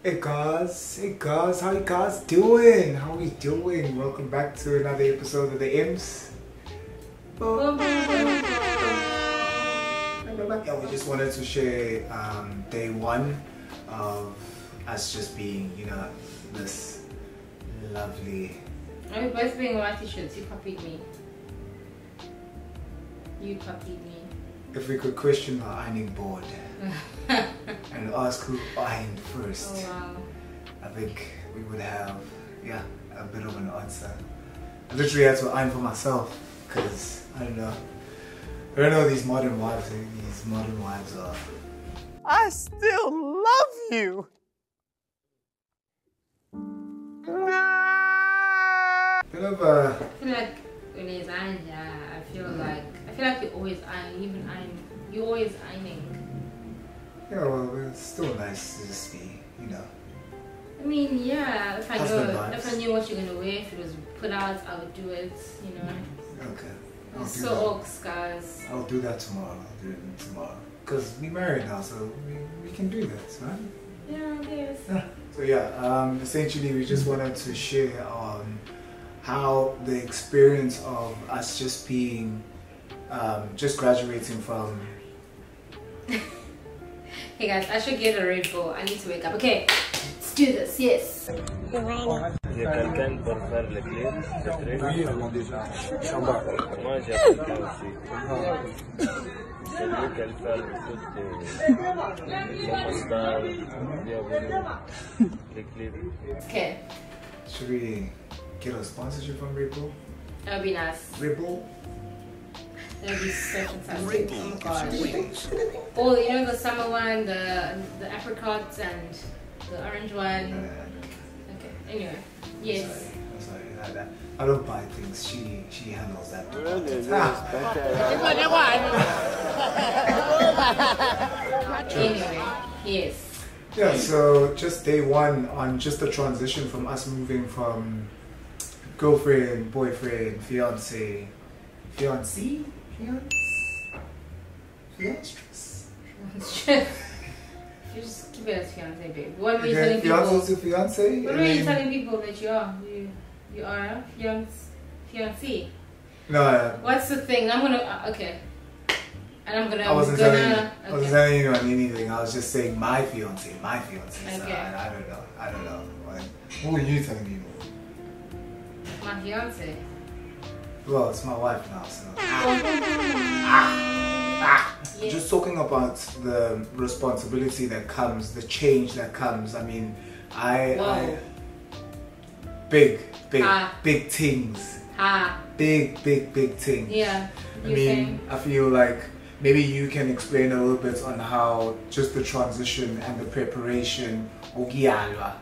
Hey guys, how you guys doing? How we doing? Welcome back to another episode of the M's. Yeah, we just wanted to share day one of us just being, this lovely. Are we both being white t-shirts? You copied me. You copied me. If we could question our ironing board and ask who ironed first, Oh wow. I think we would have, a bit of an answer. I literally had to iron for myself because I don't know these modern wives are. I still love you. Bit of I feel like when he's ironed, I feel like you always iron, you're always ironing. Yeah, well, it's still nice to just be, I mean, yeah, if I knew what you're gonna wear, if it was put out, I would do it, Okay. Oaks, guys. I'll do that tomorrow. I'll do it tomorrow. Because we're married now, so we can do that, right? Yeah, I guess. So essentially we just wanted to share on how the experience of us just being, just graduating from... Hey guys, I should get a Red Bull. I need to wake up. Okay, let's do this. Yes. Il y a quelqu'un pour faire le clé, Oui, avant déjà. moi j'ai quelqu'un aussi. C'est lui qui fait le truc de postal, les clés. Okay, Should we get a sponsorship from Red Bull? that would be nice. Red Bull? That would be so fantastic. Oh my gosh. Oh, the summer one, the apricots and the orange one. Okay, anyway. Yes. I'm sorry. I don't buy things. She handles that. Anyway, yes. Yeah, so just day one on just the transition from us moving from girlfriend, boyfriend, fiance. You just keep it as fiance, babe. What were you telling people? Fiance to fiance? What were you telling people that you are? You are a fiance? No. What's the thing? I'm gonna okay. And I'm gonna. I wasn't telling you on anything. I was just saying my fiance. So Okay. I don't know. What were you telling me? My fiance. Well, it's my wife now, so. Yes. Just talking about the responsibility that comes, the change that comes. I mean, big things. Big things. Yeah. I mean, I feel like maybe you can explain a little bit on how just the transition and the preparation. I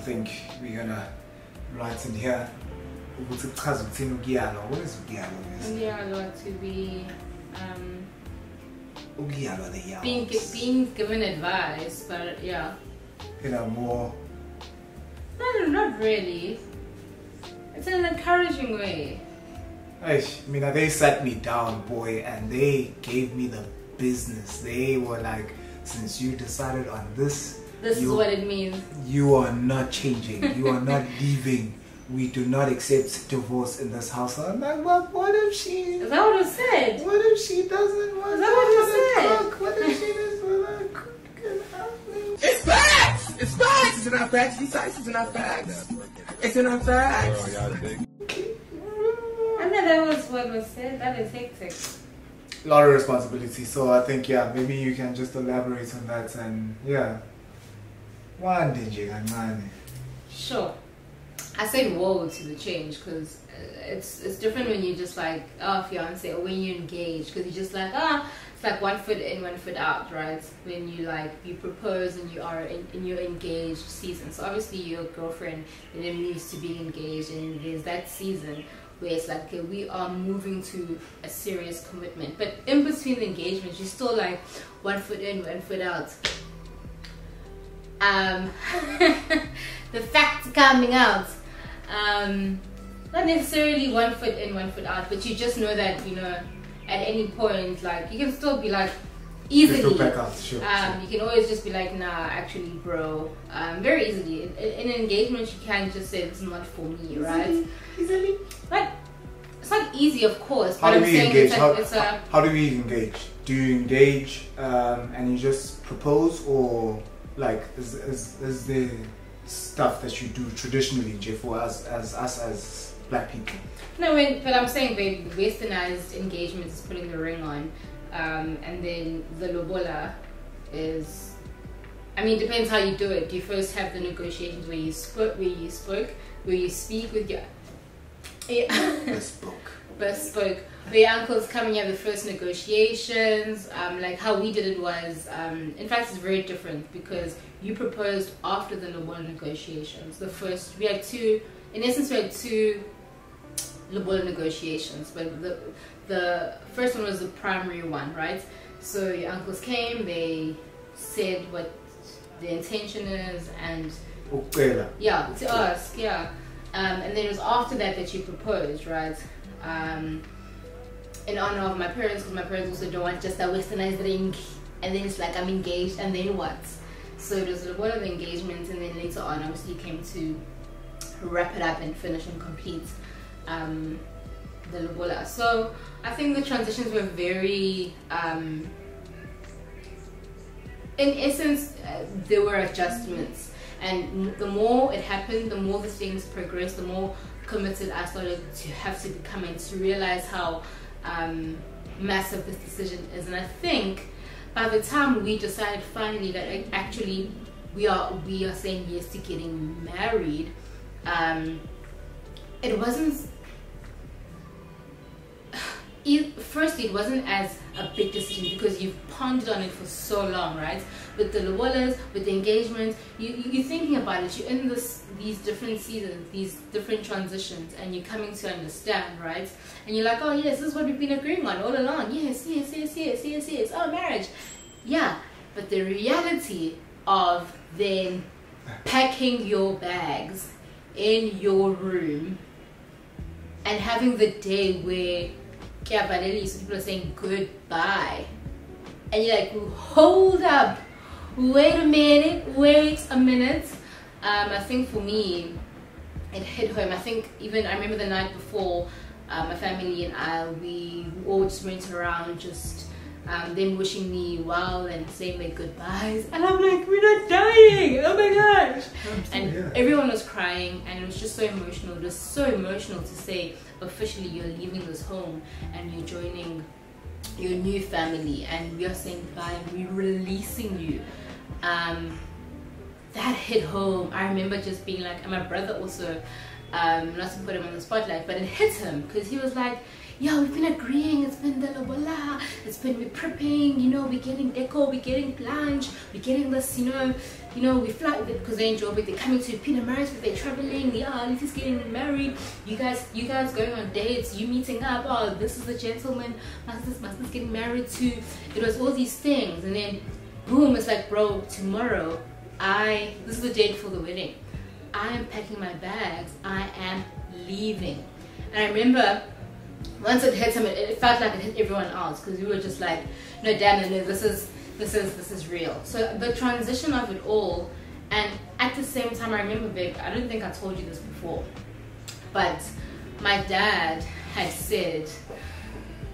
think we're gonna write in here. What is Ugialo to be being given advice, but yeah. More. No, not really. It's in an encouraging way. I mean, they sat me down, boy, and they gave me the business. They were like, since you decided on this is what it means. You are not changing. You are not leaving. We do not accept divorce in this house. I'm like, what if she... Is that what it said? What if she doesn't want Is that what it said? cook? What if she doesn't want to cook? It's facts. It's facts. It's not facts. These sites is not facts. It's not facts. I know that was what was said. That is hectic. A lot of responsibility. So I think, maybe you can just elaborate on that and, One DJ and man. Sure. I said whoa to the change because it's different when you just like fiance or when you engage, because you're just like it's like 1 foot in 1 foot out, right? When you propose and you are in your engaged season. So obviously your girlfriend and then leaves to be engaged, and there's that season where it's like, okay, we are moving to a serious commitment, but in between the engagements you're still like 1 foot in 1 foot out. The facts coming out. Not necessarily 1 foot in 1 foot out, but you just know that at any point, like, you can still be like easily. Back out, sure, You can always just be like, nah, actually, bro. Very easily. In an engagement, you can't just say it's not for me, right? Easily. Like, it's not easy, of course. How But do I'm we saying engage? how do we engage? Do you engage and you just propose, or like is there stuff that you do traditionally, for us as black people? No, but I'm saying, babe, the westernized engagement is putting the ring on, and then the lobola is, I mean, depends how you do it. Do you first have the negotiations where you speak with your bespoke, where your uncles come and you have the first negotiations. Like how we did it was, in fact, it's very different because you proposed after the lobola negotiations. We had two lobola negotiations, but the first one was the primary one, right? So your uncles came, they said what the intention is, and to ask, and then it was after that you proposed, right? In honor of my parents, because my parents also don't want just a westernized ring, and then it's like I'm engaged, and then what? So it was one of the engagements, and then later on, obviously, came to wrap it up and finish and complete the lobola. So I think the transitions were very, in essence, there were adjustments, and the more it happened, the more the things progressed, the more committed I started to have to become, and to realize how massive this decision is. And I think by the time we decided finally that actually we are saying yes to getting married, it wasn't, firstly, it wasn't as a big decision because you've pondered on it for so long, right? With the lobolas, with the engagements, you're thinking about it. You're in these different seasons, these different transitions, and you're coming to understand, right? And you're like, oh yes, this is what we've been agreeing on all along. Yes. Oh, marriage. Yeah, but the reality of then packing your bags in your room and having the day where so people are saying goodbye, and you're like, hold up, wait a minute. I think for me it hit home. I think even I remember the night before, my family and we all just went around just them wishing me well and saying their goodbyes, and I'm like, we're not dying, oh my gosh. And everyone was crying, and it was just so emotional. It was so emotional to say officially you're leaving this home and you're joining your new family, and we are saying goodbye and we're releasing you. That hit home. I remember just being like, and my brother also, not to put him on the spotlight, but it hit him because he was like, yeah, we've been agreeing, it's been the lobola, we're prepping, we're getting deco, we're getting lunch, we're getting this, we fly, because they enjoy it, they're coming to Peter Maris, they're traveling, Lizzie's getting married, you guys going on dates, you meeting up, oh, this is the gentleman, Master's getting married too. It was all these things, and then boom, it's like, bro, tomorrow, this is the date for the wedding. I am packing my bags, I am leaving. And I remember, once it hit him, it felt like it hit everyone else, because we were just like, no, damn, no, this is real. So the transition of it all, and at the same time, I remember, babe, I don't think I told you this before, but my dad had said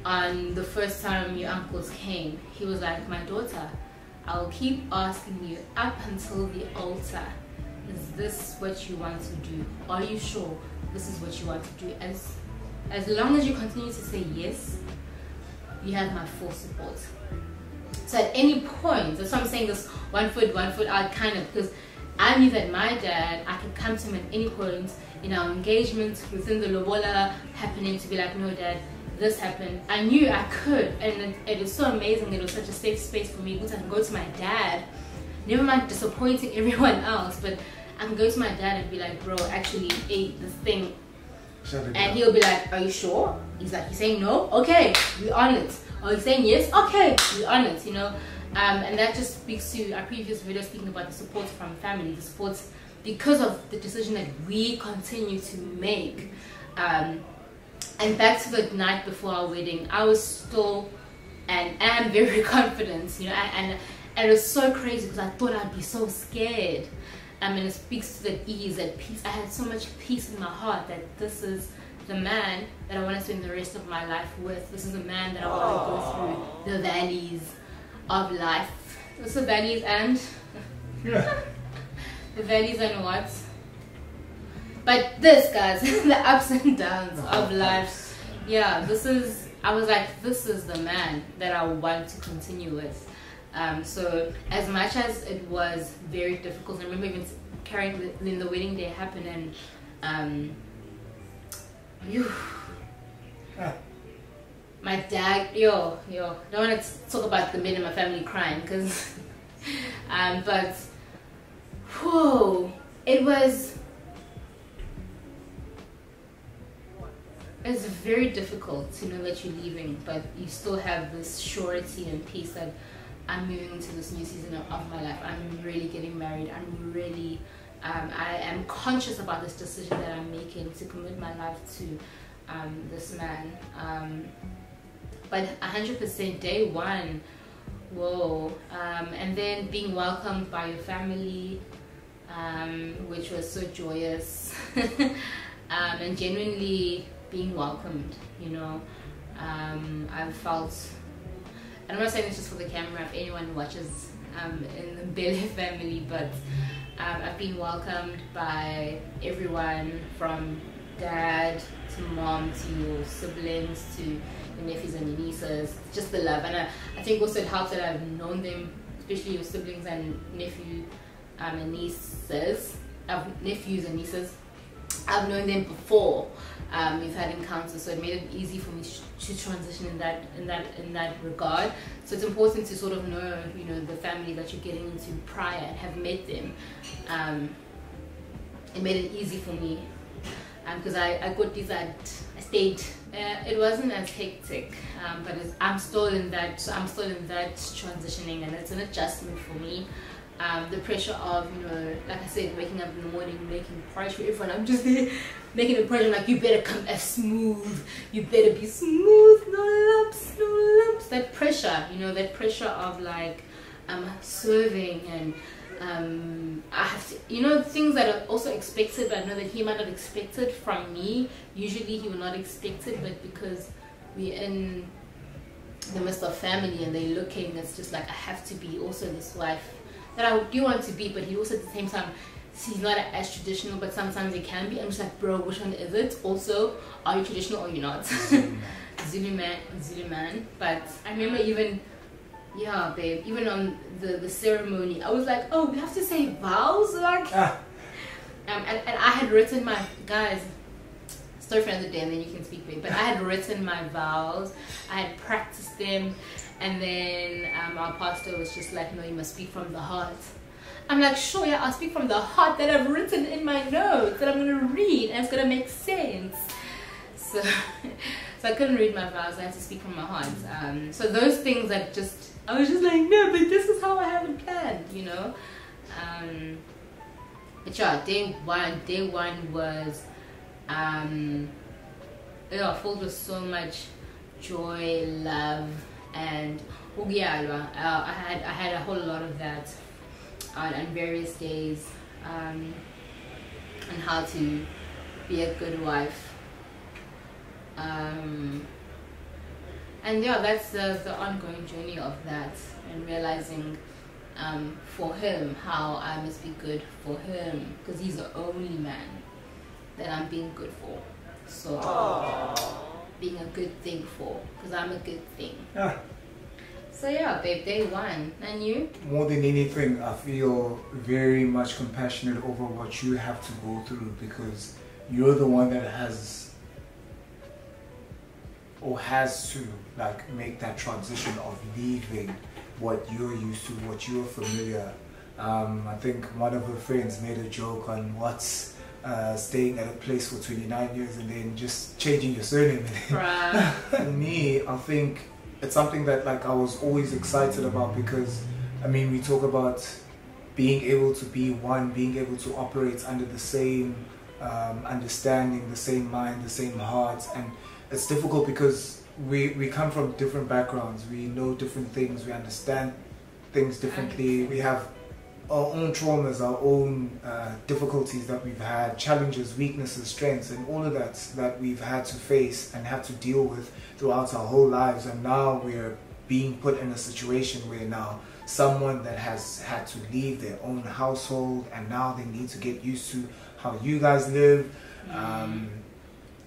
on the first time your uncles came, he was like, my daughter, I'll keep asking you up until the altar, is this what you want to do? Are you sure this is what you want to do? As long as you continue to say yes, you have my full support. So at any point, that's why I'm saying this one foot out kind of, because I knew that my dad, I could come to him at any point in our engagement, within the lobola happening, to be like, no, Dad, this happened. I knew I could, and it was so amazing. It was such a safe space for me. I can go to my dad, never mind disappointing everyone else, but I can go to my dad and be like, bro, actually, this thing. And he'll be like, are you sure? He's saying no? Okay, we're on it. Or he's saying yes? Okay, we're on it, and that just speaks to our previous video speaking about the support from family, the support because of the decision that we continue to make. And back to the night before our wedding, I was still and am very confident, you know, and it was so crazy because I thought I'd be so scared. And it speaks to that ease, that peace. I had so much peace in my heart that this is the man that I want to spend the rest of my life with. This is the man that I want to go through the valleys of life. What's the valleys and? The valleys and what? But this, guys, the ups and downs of life. Yeah, I was like, this is the man that I want to continue with. So as much as it was very difficult, I remember even carrying when the wedding day happened, and my dad, don't want to talk about the men in my family crying, because but whoa, it's very difficult to know that you're leaving, but you still have this surety and peace that I'm moving into this new season of my life. I'm really getting married. I'm really, I am conscious about this decision that I'm making to commit my life to this man. But 100% day one, whoa. And then being welcomed by your family, which was so joyous. And genuinely being welcomed, you know. I've felt, and I'm not saying this just for the camera, if anyone watches in the Mbhele family, but I've been welcomed by everyone from dad to mom to your siblings to your nephews and your nieces. Just the love, and I think also it helps that I've known them, especially your siblings and nephews and nieces. I've known them before. We've had encounters, so it made it easy for me to transition in that regard. So it's important to sort of know, you know, the family that you're getting into prior and have met them. It made it easy for me because I got this, I stayed. It wasn't as hectic, but I'm still in that transitioning, and it's an adjustment for me. The pressure of, you know, like I said, waking up in the morning, making porridge for everyone. I'm just there making the porridge, like, you better come as smooth, you better be smooth, no lumps, no lumps. That pressure, you know, that pressure of like serving, and I have to, you know, things that are also expected, but I know that he might not expect it from me. Usually he will not expect it, but because we're in the midst of family and they're looking, it's just like I have to be also this wife that I do want to be, but he also at the same time, he's not as traditional, but sometimes he can be. I'm just like, bro, which one is it? Also, are you traditional or you're not? Zulu man. But I remember even, yeah, babe, even on the ceremony, I was like, oh, we have to say vows, like, and I had written my, guys, story for another day, and then you can speak, babe. But I had written my vows, I had practiced them. And then our pastor was just like, no, you must speak from the heart. I'm like, sure, yeah, I'll speak from the heart that I've written in my notes that I'm going to read, and it's going to make sense. So I couldn't read my vows. I had to speak from my heart. So those things that just, I was just like, no, but this is how I have it planned, you know. But yeah, day one was filled with so much joy, love, and I had a whole lot of that on various days, and how to be a good wife, and yeah, that's the ongoing journey of that, and realizing for him how I must be good for him, because he's the only man that I'm being good for. So being a good thing for, because I'm a good thing. So yeah, babe, day one. And you? More than anything, I feel very much compassionate over what you have to go through, because you're the one that has to like make that transition of leaving what you're used to, what you're familiar. I think one of her friends made a joke on what's staying at a place for 29 years and then just changing your surname. For me, I think it's something that like I was always excited about, because I mean, we talk about being able to be one, being able to operate under the same understanding, the same mind, the same heart, and it's difficult because we come from different backgrounds. We know different things. We understand things differently. We have our own traumas, our own difficulties that we've had, challenges, weaknesses, strengths, and all of that we've had to face and have to deal with throughout our whole lives. And now we're being put in a situation where now someone that has had to leave their own household, and now they need to get used to how you guys live.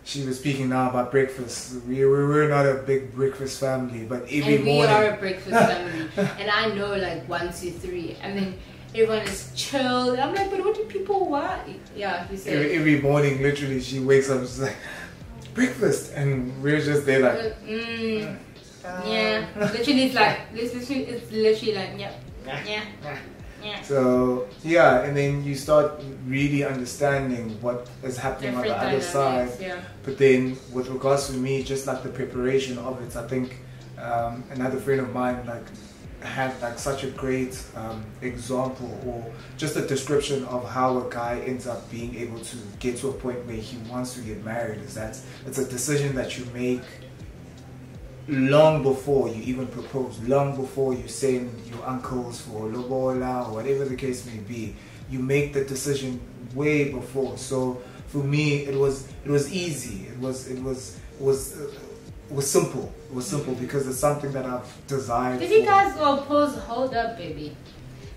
She was speaking now about breakfast. We're not a big breakfast family, but every morning... we are a breakfast family. And I know like 1, 2, 3. I mean, everyone is chill. I'm like, but what do people want? Yeah, you say. Every morning, literally, she wakes up, she's like, breakfast, and we're just there like... yeah, literally it's like, it's literally like, yeah. So yeah, and then you start really understanding what is happening on the other side. Yeah. But then with regards to me, just like the preparation of it, I think another friend of mine like had like such a great example, or just a description of how a guy ends up being able to get to a point where he wants to get married. Is that it's a decision that you make long before you even propose, long before you send your uncles for lobola or whatever the case may be. You make the decision way before. So for me, it was easy. It was simple. It was simple because it's something that I've desired. Did you guys go pause? Hold up, baby.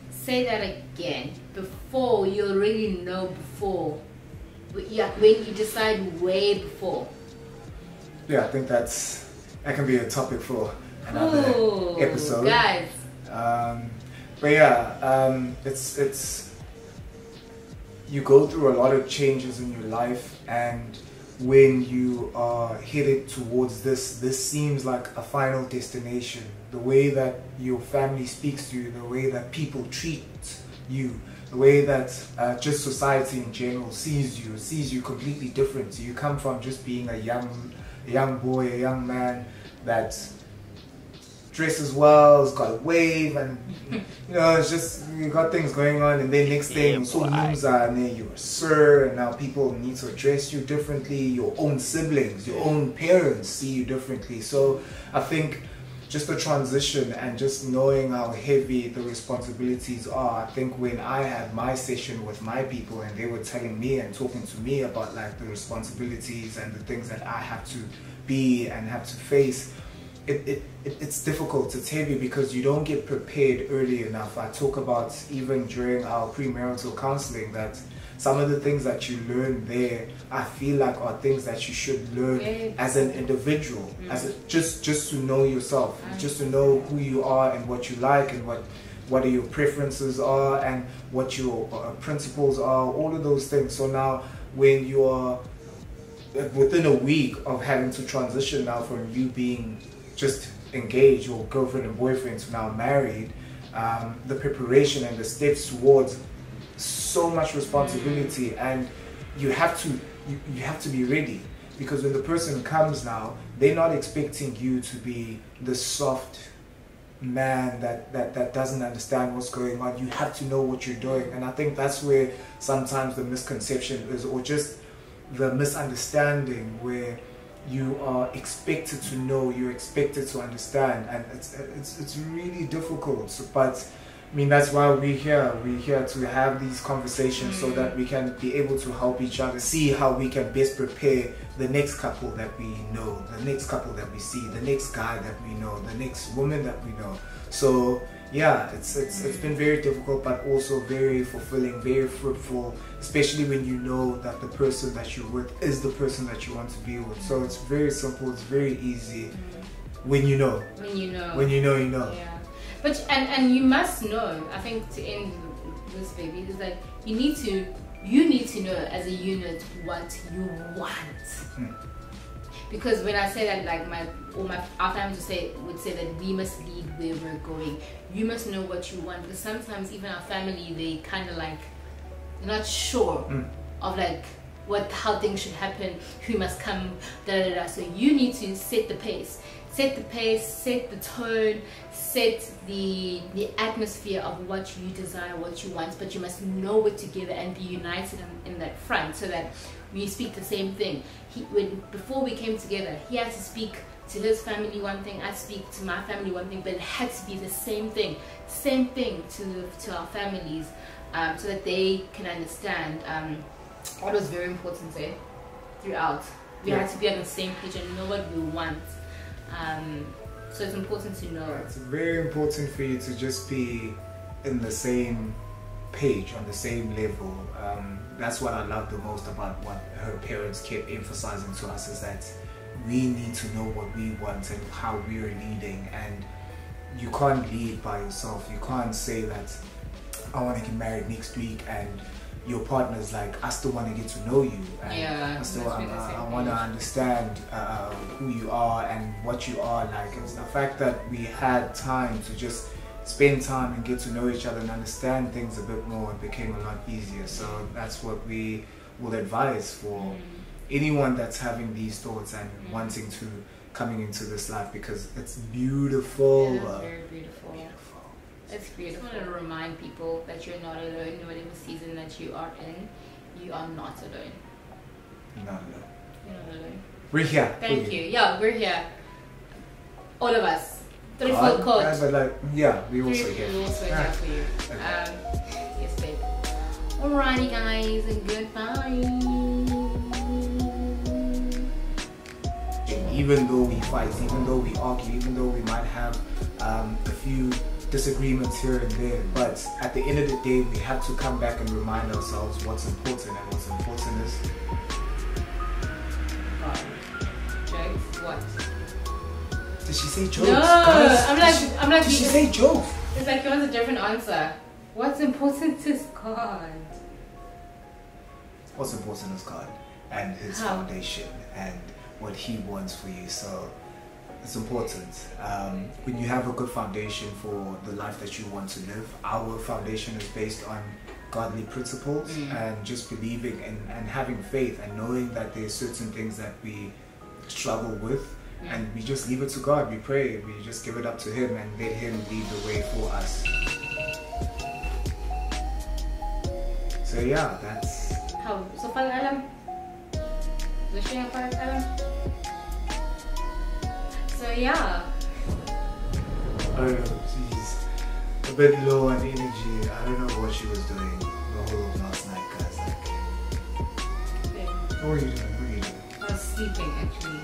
Say that again. Before, you already know before. Yeah, when you decide way before. Yeah, I think that can be a topic for another episode, guys. But yeah, it's you go through a lot of changes in your life, and when you are headed towards this seems like a final destination. The way that your family speaks to you, the way that people treat you, the way that just society in general sees you completely different. So you come from just being a young boy, a young man that dresses well, has got a wave, and you know, it's just, you got things going on, and then next thing, so news are, and then you're a sir, and now people need to address you differently. Your own siblings, your own parents see you differently. So I think just the transition and just knowing how heavy the responsibilities are. I think when I had my session with my people and they were telling me and talking to me about like the responsibilities and the things that I have to be and have to face, it's difficult, it's heavy, because you don't get prepared early enough. I talk about even during our premarital counseling that some of the things that you learn there, I feel like are things that you should learn as an individual, as just to know yourself, just to know who you are and what you like and what your preferences are and what your principles are, all of those things. So now when you are within a week of having to transition now from you being just engaged or girlfriend and boyfriend to now married, the preparation and the steps towards so much responsibility, and you have to be ready, because when the person comes now, they're not expecting you to be the soft man that doesn't understand what's going on. You have to know what you're doing, and I think that's where sometimes the misconception is, or just the misunderstanding, where you are expected to know, you're expected to understand, and it's really difficult. So, but I mean, that's why we're here. We're here to have these conversations so that we can be able to help each other see how we can best prepare the next couple that we know, the next couple that we see, the next guy that we know, the next woman that we know. So yeah, it's been very difficult, but also very fulfilling, very fruitful, especially when you know that the person that you're with is the person that you want to be with. So it's very simple, it's very easy when you know. When you know, you know. Yeah. But and you must know, I think, to end this, baby, is like you need to know as a unit what you want. Because when I say that, like our family would say that we must lead where we're going. You must know what you want, because sometimes even our family, they kind of like not sure of like how things should happen, who must come, So you need to set the pace, set the tone, set the atmosphere of what you desire, what you want, but you must know it together and be united in that front, so that we speak the same thing. Before we came together, he had to speak to his family one thing, I speak to my family one thing, but it had to be the same thing to our families, so that they can understand. What was very important there throughout. We had to be on the same page and know what we want. So it's important to know. It's very important for you to just be in the same page, on the same level. That's what I love the most about what her parents kept emphasizing to us, is that we need to know what we want and how we're leading. And you can't lead by yourself. You can't say that I want to get married next week and your partner's like, I still want to get to know you, and I want to understand who you are and what you are like. It's the fact that we had time to just spend time and get to know each other and understand things a bit more, it became a lot easier. So that's what we will advise for anyone that's having these thoughts and wanting to coming into this life, because it's beautiful. Yeah, it's very beautiful. It's beautiful. I want to remind people that you're not alone in whatever season that you are in. You are not alone. You're not alone. You're not alone. We're here. Thank you. Yeah, we're here. All of us. Three-fold coat. Yeah, we also here. We also here for you. Yes, babe. Alrighty, guys, and goodbye. Even though we fight, even though we argue, even though we might have a few disagreements here and there, but at the end of the day, we have to come back and remind ourselves what's important, and what's important is jokes. What? Did she say jokes? No, guys? I'm like. Did she say jokes? It's like you want a different answer. What's important is God. What's important is God and His foundation and what He wants for you. So it's important. When you have a good foundation for the life that you want to live, our foundation is based on godly principles and just believing and having faith and knowing that there's certain things that we struggle with, and we just leave it to God. We pray, we just give it up to Him and let Him lead the way for us. So yeah, that's how. So pag-alam. Gusto niya pag-alam. So yeah. I don't know, she's a bit low on energy. I don't know what she was doing the whole of last night, guys. Like, what were you doing? I was sleeping actually.